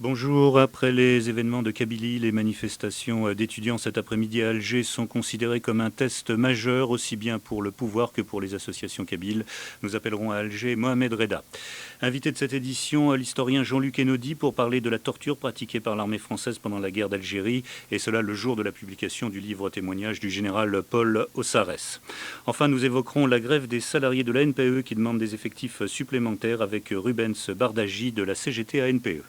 Bonjour. Après les événements de Kabylie, les manifestations d'étudiants cet après-midi à Alger sont considérées comme un test majeur, aussi bien pour le pouvoir que pour les associations kabyles. Nous appellerons à Alger Mohamed Reda. Invité de cette édition, l'historien Jean-Luc Enaudi pour parler de la torture pratiquée par l'armée française pendant la guerre d'Algérie, et cela le jour de la publication du livre témoignage du général Paul Ossarès. Enfin, nous évoquerons la grève des salariés de la NPE qui demandent des effectifs supplémentaires avec Rubens Bardagi de la CGT à NPE.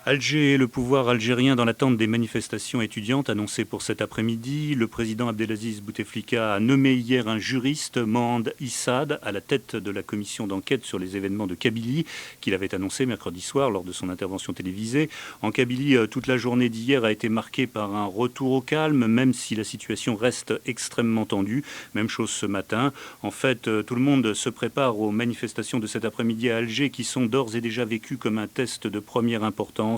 Alger et le pouvoir algérien dans l'attente des manifestations étudiantes annoncées pour cet après-midi. Le président Abdelaziz Bouteflika a nommé hier un juriste, Mohand Issad, à la tête de la commission d'enquête sur les événements de Kabylie, qu'il avait annoncé mercredi soir lors de son intervention télévisée. En Kabylie, toute la journée d'hier a été marquée par un retour au calme, même si la situation reste extrêmement tendue. Même chose ce matin. En fait, tout le monde se prépare aux manifestations de cet après-midi à Alger qui sont d'ores et déjà vécues comme un test de première importance,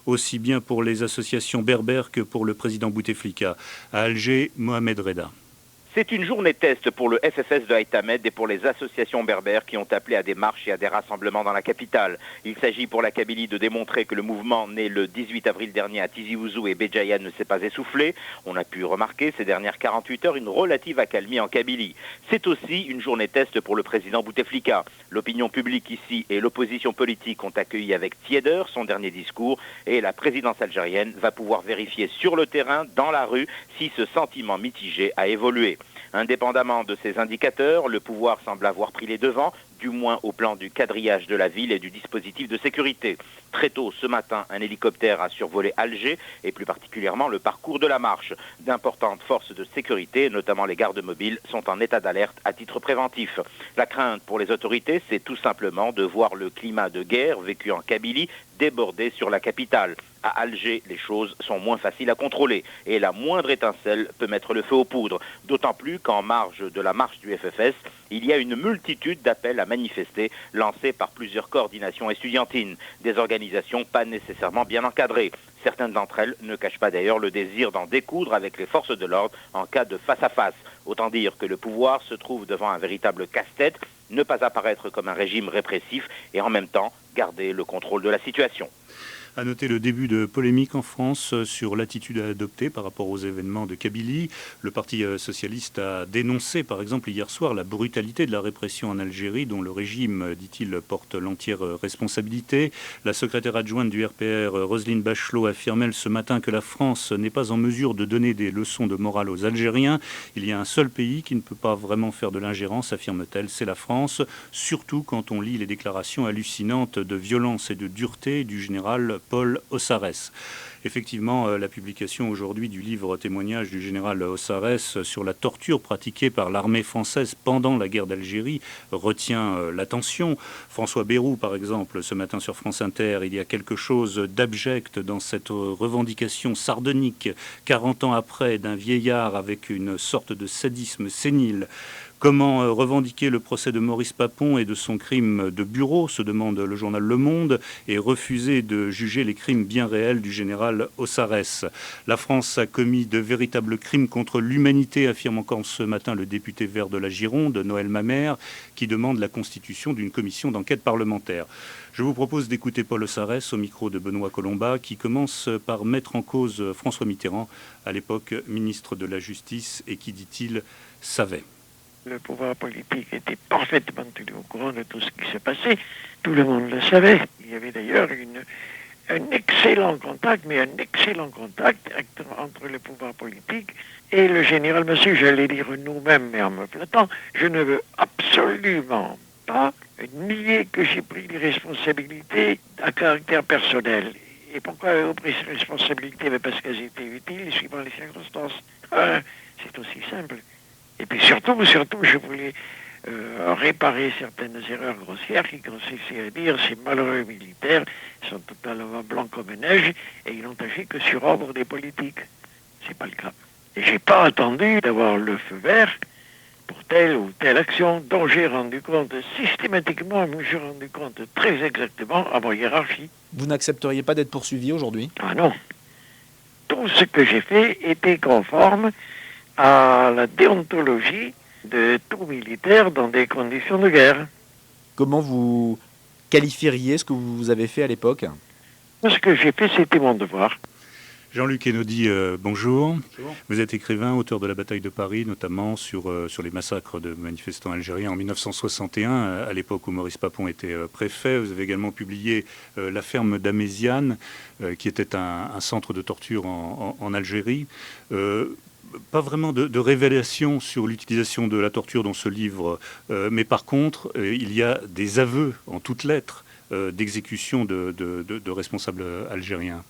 aussi bien pour les associations berbères que pour le président Bouteflika. À Alger, Mohamed Reda. C'est une journée test pour le FFS de Haït Ahmed et pour les associations berbères qui ont appelé à des marches et à des rassemblements dans la capitale. Il s'agit pour la Kabylie de démontrer que le mouvement né le 18 avril dernier à Tizi Ouzou et Béjaïa ne s'est pas essoufflé. On a pu remarquer ces dernières 48 heures une relative accalmie en Kabylie. C'est aussi une journée test pour le président Bouteflika. L'opinion publique ici et l'opposition politique ont accueilli avec tiédeur son dernier discours et la présidence algérienne va pouvoir vérifier sur le terrain, dans la rue, si ce sentiment mitigé a évolué. Indépendamment de ces indicateurs, le pouvoir semble avoir pris les devants, du moins au plan du quadrillage de la ville et du dispositif de sécurité. Très tôt ce matin, un hélicoptère a survolé Alger et plus particulièrement le parcours de la marche. D'importantes forces de sécurité, notamment les gardes mobiles, sont en état d'alerte à titre préventif. La crainte pour les autorités, c'est tout simplement de voir le climat de guerre vécu en Kabylie déborder sur la capitale. À Alger, les choses sont moins faciles à contrôler et la moindre étincelle peut mettre le feu aux poudres. D'autant plus qu'en marge de la marche du FFS, il y a une multitude d'appels à manifester lancés par plusieurs coordinations estudiantines, des organisations pas nécessairement bien encadrées. Certaines d'entre elles ne cachent pas d'ailleurs le désir d'en découdre avec les forces de l'ordre en cas de face-à-face. Autant dire que le pouvoir se trouve devant un véritable casse-tête, ne pas apparaître comme un régime répressif et en même temps garder le contrôle de la situation. À noter le début de polémique en France sur l'attitude à adopter par rapport aux événements de Kabylie. Le Parti socialiste a dénoncé, par exemple, hier soir, la brutalité de la répression en Algérie, dont le régime, dit-il, porte l'entière responsabilité. La secrétaire adjointe du RPR, Roselyne Bachelot, affirmait ce matin que la France n'est pas en mesure de donner des leçons de morale aux Algériens. Il y a un seul pays qui ne peut pas vraiment faire de l'ingérence, affirme-t-elle, c'est la France, surtout quand on lit les déclarations hallucinantes de violence et de dureté du général Paul Ossarès. Effectivement, la publication aujourd'hui du livre témoignage du général Ossarès sur la torture pratiquée par l'armée française pendant la guerre d'Algérie retient l'attention. François Bayrou, par exemple, ce matin sur France Inter, il y a quelque chose d'abject dans cette revendication sardonique, 40 ans après, d'un vieillard avec une sorte de sadisme sénile. Comment revendiquer le procès de Maurice Papon et de son crime de bureau, se demande le journal Le Monde, et refuser de juger les crimes bien réels du général Ossarès. La France a commis de véritables crimes contre l'humanité, affirme encore ce matin le député vert de la Gironde, Noël Mamère, qui demande la constitution d'une commission d'enquête parlementaire. Je vous propose d'écouter Paul Ossarès au micro de Benoît Colomba, qui commence par mettre en cause François Mitterrand, à l'époque ministre de la Justice, et qui, dit-il, savait. Le pouvoir politique était parfaitement tenu au courant de tout ce qui se passait. Tout le monde le savait. Il y avait d'ailleurs un excellent contact entre le pouvoir politique et le général Monsieur. J'allais dire nous-mêmes, mais en me flattant, je ne veux absolument pas nier que j'ai pris des responsabilités à caractère personnel. Et pourquoi j'ai pris ces responsabilités? Parce qu'elles étaient utiles suivant les circonstances. C'est aussi simple. Et puis surtout, je voulais réparer certaines erreurs grossières qui consistaient à dire ces malheureux militaires sont totalement blancs comme neige et ils n'ont agi que sur ordre des politiques. C'est pas le cas. Et j'ai pas attendu d'avoir le feu vert pour telle ou telle action dont j'ai rendu compte systématiquement, mais j'ai rendu compte très exactement à ma hiérarchie. Vous n'accepteriez pas d'être poursuivi aujourd'hui? Ah non. Tout ce que j'ai fait était conforme à la déontologie de tout militaire dans des conditions de guerre. Comment vous qualifieriez ce que vous avez fait à l'époque? Ce que j'ai fait, c'était mon devoir. Jean-Luc Einaudi, bonjour. Bonjour. Vous êtes écrivain, auteur de La bataille de Paris, notamment sur les massacres de manifestants algériens en 1961, à l'époque où Maurice Papon était préfet. Vous avez également publié La ferme d'Améziane, qui était un centre de torture en Algérie. Pas vraiment de révélation sur l'utilisation de la torture dans ce livre, mais par contre, il y a des aveux en toutes lettres d'exécution de responsables algériens.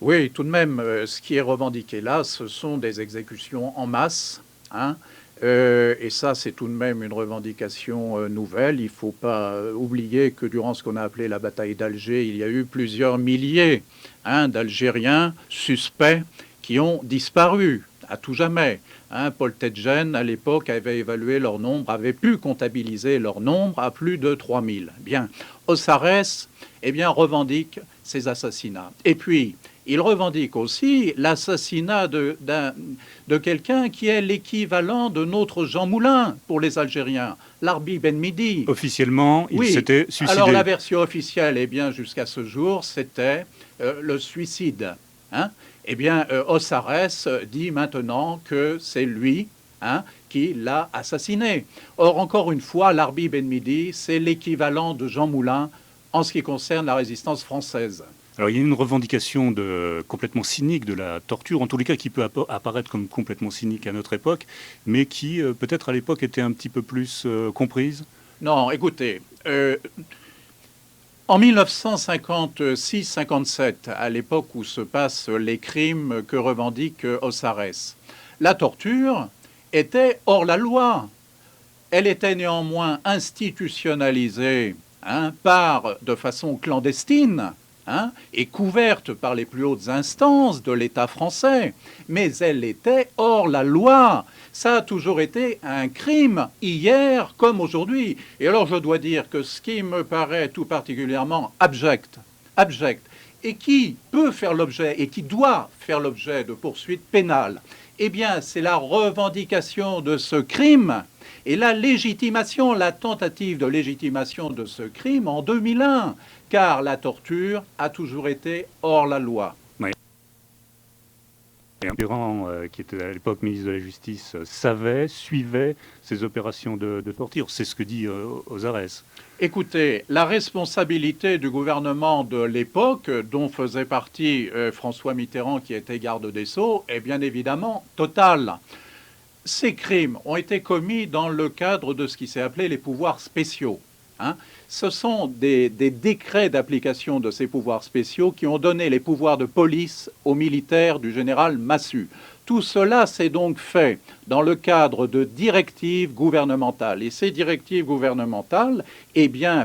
Oui, tout de même, ce qui est revendiqué là, ce sont des exécutions en masse, hein, et ça, c'est tout de même une revendication nouvelle. Il ne faut pas oublier que durant ce qu'on a appelé la bataille d'Alger, il y a eu plusieurs milliers d'Algériens suspects qui ont disparu à tout jamais. Paul Tedjen, à l'époque, avait évalué leur nombre, avait pu comptabiliser leur nombre à plus de 3000. Bien, Ossarès, revendique ces assassinats. Et puis, il revendique aussi l'assassinat de quelqu'un qui est l'équivalent de notre Jean Moulin pour les Algériens, Larbi Ben Midi. Officiellement, il s'était suicidé. Alors la version officielle, jusqu'à ce jour, c'était le suicide. Ossarès dit maintenant que c'est lui qui l'a assassiné. Or, encore une fois, Larbi Ben Midi, c'est l'équivalent de Jean Moulin en ce qui concerne la résistance française. Alors il y a une revendication complètement cynique de la torture, en tous les cas qui peut apparaître comme complètement cynique à notre époque, mais qui peut-être à l'époque était un petit peu plus comprise. Non, écoutez, en 1956-57, à l'époque où se passent les crimes que revendique Ossarès, la torture était hors la loi. Elle était néanmoins institutionnalisée de façon clandestine, et couverte par les plus hautes instances de l'État français, mais elle était hors la loi. Ça a toujours été un crime, hier comme aujourd'hui. Et alors je dois dire que ce qui me paraît tout particulièrement abject, et qui peut faire l'objet, et qui doit faire l'objet de poursuites pénales, c'est la revendication de ce crime et la tentative de légitimation de ce crime en 2001, car la torture a toujours été hors la loi. Oui. Durand, qui était à l'époque ministre de la Justice, suivait ces opérations de torture. C'est ce que dit Ossarès. Écoutez, la responsabilité du gouvernement de l'époque, dont faisait partie François Mitterrand, qui était garde des Sceaux, est bien évidemment totale. Ces crimes ont été commis dans le cadre de ce qui s'est appelé les pouvoirs spéciaux. Ce sont des décrets d'application de ces pouvoirs spéciaux qui ont donné les pouvoirs de police aux militaires du général Massu. Tout cela s'est donc fait dans le cadre de directives gouvernementales. Et ces directives gouvernementales,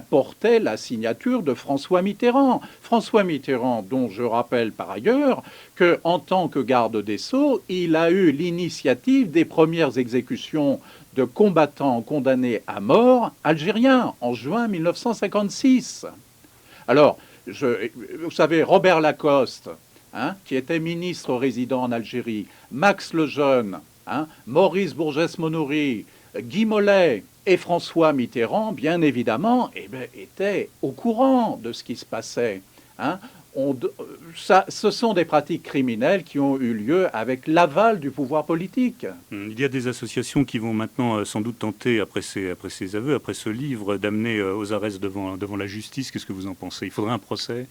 portaient la signature de François Mitterrand. François Mitterrand, dont je rappelle par ailleurs qu'en tant que garde des Sceaux, il a eu l'initiative des premières exécutions de combattants condamnés à mort algériens en juin 1956. Alors, vous savez, Robert Lacoste, qui était ministre résident en Algérie, Max Lejeune, Maurice Bourgès-Monoury, Guy Mollet et François Mitterrand, bien évidemment, étaient au courant de ce qui se passait. Ce sont des pratiques criminelles qui ont eu lieu avec l'aval du pouvoir politique. Il y a des associations qui vont maintenant sans doute tenter, après ces aveux, après ce livre, d'amener Ossarès devant la justice. Qu'est-ce que vous en pensez? Il faudrait un procès?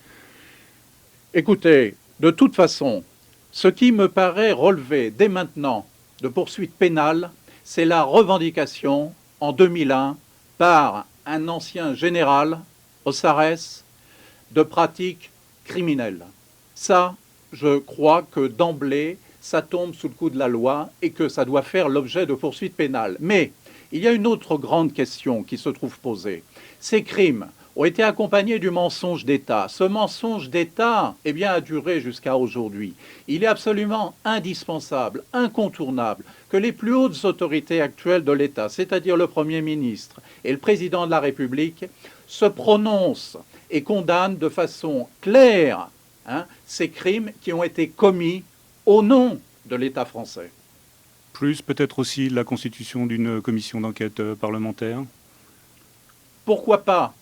Écoutez, de toute façon, ce qui me paraît relever dès maintenant de poursuites pénales, c'est la revendication en 2001 par un ancien général, Ossarès, de pratiques criminelles. Ça, je crois que d'emblée, ça tombe sous le coup de la loi et que ça doit faire l'objet de poursuites pénales. Mais il y a une autre grande question qui se trouve posée. Ces crimes ont été accompagnés du mensonge d'État. Ce mensonge d'État a duré jusqu'à aujourd'hui. Il est absolument indispensable, incontournable, que les plus hautes autorités actuelles de l'État, c'est-à-dire le Premier ministre et le Président de la République, se prononcent et condamnent de façon claire ces crimes qui ont été commis au nom de l'État français. Plus peut-être aussi la constitution d'une commission d'enquête parlementaire? pourquoi pas?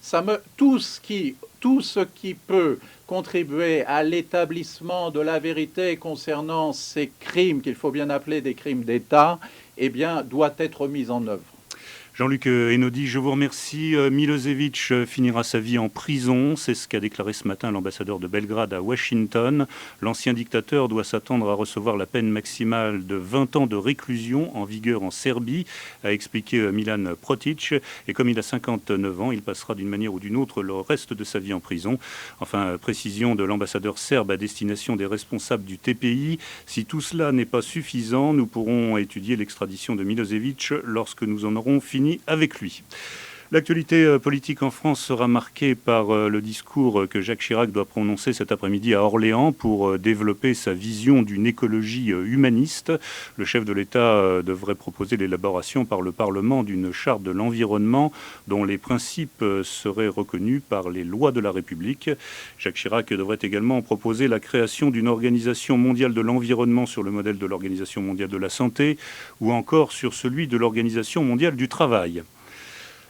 Tout ce qui peut contribuer à l'établissement de la vérité concernant ces crimes, qu'il faut bien appeler des crimes d'État, eh bien, doit être mis en œuvre. Jean-Luc Einaudi, je vous remercie. Milosevic finira sa vie en prison. C'est ce qu'a déclaré ce matin l'ambassadeur de Belgrade à Washington. L'ancien dictateur doit s'attendre à recevoir la peine maximale de 20 ans de réclusion en vigueur en Serbie, a expliqué Milan Protic. Et comme il a 59 ans, il passera d'une manière ou d'une autre le reste de sa vie en prison. Enfin, précision de l'ambassadeur serbe à destination des responsables du TPI. Si tout cela n'est pas suffisant, nous pourrons étudier l'extradition de Milosevic lorsque nous en aurons fini avec lui. L'actualité politique en France sera marquée par le discours que Jacques Chirac doit prononcer cet après-midi à Orléans pour développer sa vision d'une écologie humaniste. Le chef de l'État devrait proposer l'élaboration par le Parlement d'une charte de l'environnement dont les principes seraient reconnus par les lois de la République. Jacques Chirac devrait également proposer la création d'une organisation mondiale de l'environnement sur le modèle de l'Organisation mondiale de la santé ou encore sur celui de l'Organisation mondiale du travail.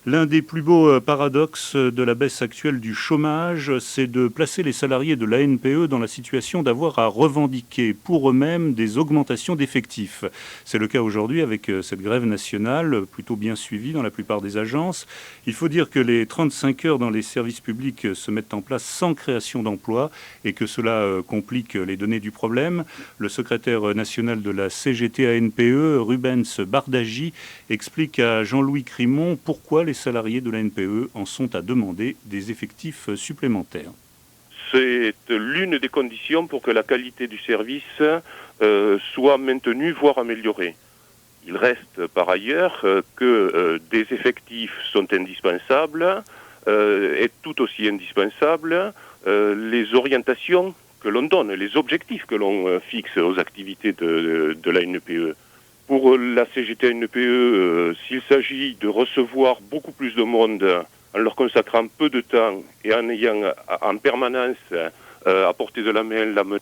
L'un des plus beaux paradoxes de la baisse actuelle du chômage, c'est de placer les salariés de l'ANPE dans la situation d'avoir à revendiquer pour eux-mêmes des augmentations d'effectifs. C'est le cas aujourd'hui avec cette grève nationale, plutôt bien suivie dans la plupart des agences. Il faut dire que les 35 heures dans les services publics se mettent en place sans création d'emplois et que cela complique les données du problème. Le secrétaire national de la CGT-ANPE, Rubens Bardagi, explique à Jean-Louis Crimon pourquoi les salariés de la NPE en sont à demander des effectifs supplémentaires. C'est l'une des conditions pour que la qualité du service soit maintenue, voire améliorée. Il reste par ailleurs que des effectifs sont indispensables et tout aussi indispensables les orientations que l'on donne, les objectifs que l'on fixe aux activités de la NPE. Pour la CGT-NPE, s'il s'agit de recevoir beaucoup plus de monde en leur consacrant peu de temps et en ayant en permanence à portée de la main la menace